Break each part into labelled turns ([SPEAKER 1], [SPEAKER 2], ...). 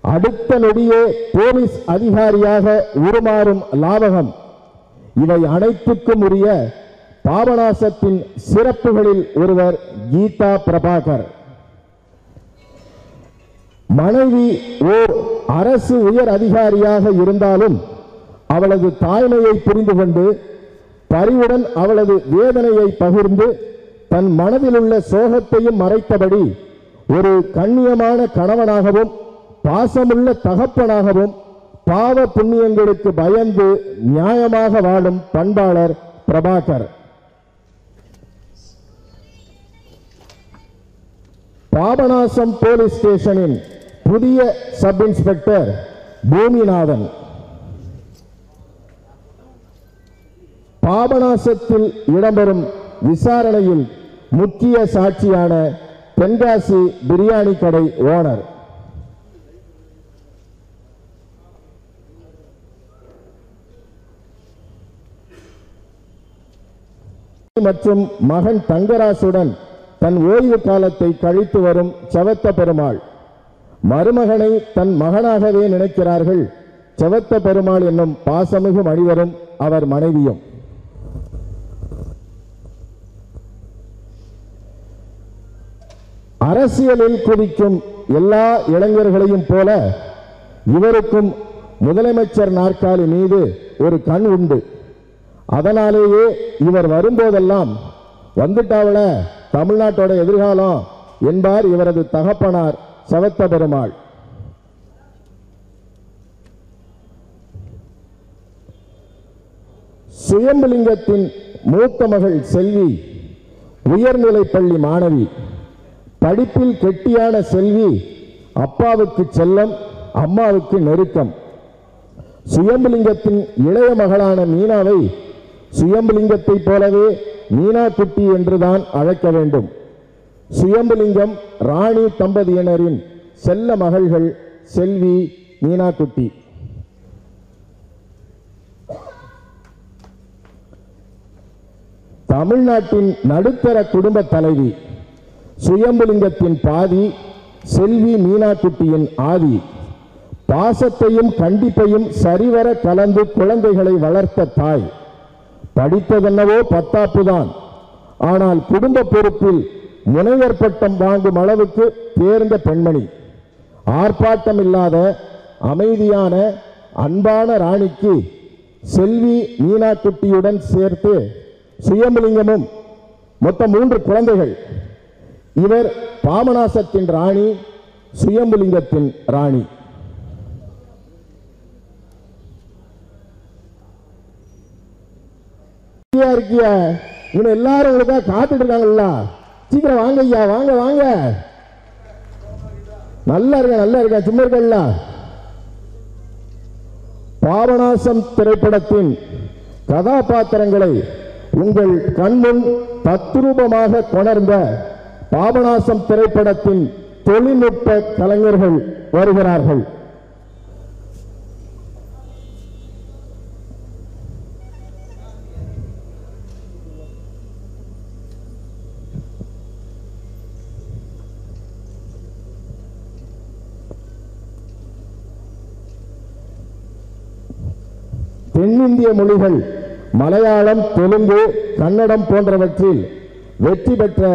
[SPEAKER 1] அடுத்த நொடியே போலீஸ் அதிகாரியாக உருமாறும் லாவகம், இவை அனைத்துக்கும் உரிய பாபநாசத்தின் சிறப்புகளில் ஒருவர் கீதா பிரபாகர். மனைவி ஓர் அரசு உயர் அதிகாரியாக இருந்தாலும் அவளது தாய்மையை புரிந்து கொண்டு பரிவுடன் அவளது வேதனையை பகிர்ந்து தன் மனதில் உள்ள சோகத்தையும் மறைத்தபடி ஒரு கண்ணியமான கணவனாகவும் பாசமுள்ள தகப்பனாகவும் பாவ புண்ணியங்களுக்கு பயந்து நியாயமாக வாழும் பண்பாளர் பிரபாகர். பாபநாசம் போலீஸ் ஸ்டேஷனின் புதிய சப் இன்ஸ்பெக்டர் பூமிநாதன். பாபநாசத்தில் இடம்பெறும் விசாரணையில் முக்கிய சாட்சியான தென்காசி பிரியாணி கடை ஓனர். மற்றும் மகன் தங்கராசுடன் தன் ஓய்வு காலத்தை கழித்து வரும் செவத்த பெருமாள். மருமகனை தன் மகனாகவே நினைக்கிறார்கள் செவத்த பெருமாள் என்னும் பாசமிகு மனிதரும் அவர் மனைவியும். அரசியலில் குதிக்கும் எல்லா இளைஞர்களையும் போல இவருக்கும் முதலமைச்சர் நாற்காலி மீது ஒரு கண் உண்டு. அதனாலேயே இவர் வரும்போதெல்லாம் வந்துட்டாவள தமிழ்நாட்டோட எதிர்காலம் என்பார் இவரது தகப்பனார் செவத்த பெருமாள். சுயம்புலிங்கத்தின் மூத்த மகள் செல்வி உயர்நிலைப் பள்ளி மாணவி. படிப்பில் கெட்டியான செல்வி அப்பாவுக்கு செல்லம், அம்மாவுக்கு நெருக்கம். சுயம்புலிங்கத்தின் இளைய மகளான மீனாவை சுயம்புலிங்கத்தை போலவே மீனா குட்டி என்றுதான் அழைக்க வேண்டும். சுயம்புலிங்கம் ராணி தம்பதியினரின் செல்ல மகள்கள் செல்வி, மீனா குட்டி. தமிழ்நாட்டின் நடுத்தர குடும்ப தலைவி. சுயம்புலிங்கத்தின் பாதி, செல்வி மீனா குட்டியின் ஆதி. பாசத்தையும் கண்டிப்பையும் சரிவர கலந்து குழந்தைகளை வளர்த்த தாய். படித்ததென்னவோ பத்தாப்புதான். ஆனால் குடும்ப பொறுப்பில் முனைவர் பட்டம் வாங்கும் அளவுக்கு தேர்ந்த பெண்மணி. ஆர்ப்பாட்டம் இல்லாத அமைதியான அன்பான ராணிக்கு செல்வி மீனா குட்டியுடன் சேர்த்து சுயம்புலிங்கமும் மொத்தம் 3 குழந்தைகள். இவர் பாபநாசத்தின் ராணி, சுயம்புலிங்கத்தின் ராணி. எல்லாரும் உங்களுக்காக காத்துட்டு இருக்காங்கல்ல, சீக்கிரம் வாங்க ஐயா, வாங்க வாங்க. நல்லா இருக்க சும்மா இருக்கல்ல. பாபநாசம் திரைப்படத்தின் கதாபாத்திரங்களை உங்கள் கண்முன் தத்ரூபமாக கொணர்ந்த பாபநாசம் திரைப்படத்தின் தொழில்நுட்ப கலைஞர்கள் வருகிறார்கள். தென்னிந்திய மொழிகள் மலையாளம், தெலுங்கு, கன்னடம் போன்றவற்றில் வெற்றி பெற்ற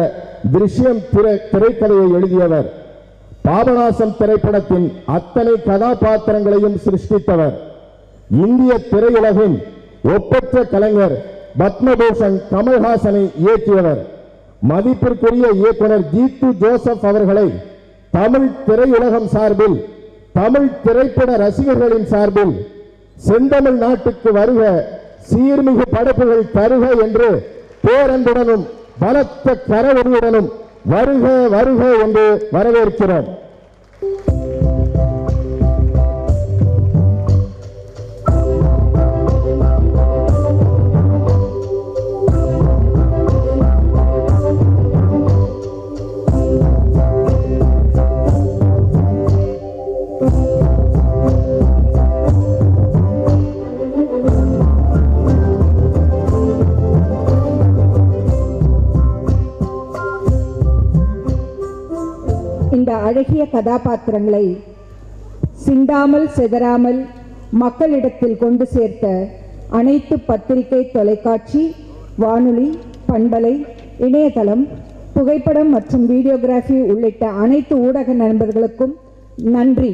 [SPEAKER 1] திருஷ்யம் திரைக்கதையை எழுதியவர். பாபநாசம் திரைப்படத்தின் அத்தனை கதாபாத்திரங்களையும் சிருஷ்டித்தவர். இந்திய திரையுலகின் ஒப்பற்ற கலைஞர் பத்மபூஷன் கமல்ஹாசனை இயக்கியவர். மதிப்பிற்குரிய இயக்குனர் ஜீத்து ஜோசப் அவர்களை தமிழ் திரையுலகம் சார்பில், தமிழ் திரைப்பட ரசிகர்களின் சார்பில் செந்தமிழ் நாட்டுக்கு வருக, சீர்மிகு படைப்புகள் தருக என்று பேரன்புடனும் பலத்த கரவொலியுடனும் வருக வருக என்று வரவேற்கிறோம்.
[SPEAKER 2] இந்த அழகிய கதாபாத்திரங்களை சிந்தாமல் சிதறாமல் மக்களிடத்தில் கொண்டு சேர்த்த அனைத்து பத்திரிகை, தொலைக்காட்சி, வானொலி, பண்பலை, இணையதளம், புகைப்படம் மற்றும் வீடியோகிராஃபி உள்ளிட்ட அனைத்து ஊடக நண்பர்களுக்கும் நன்றி.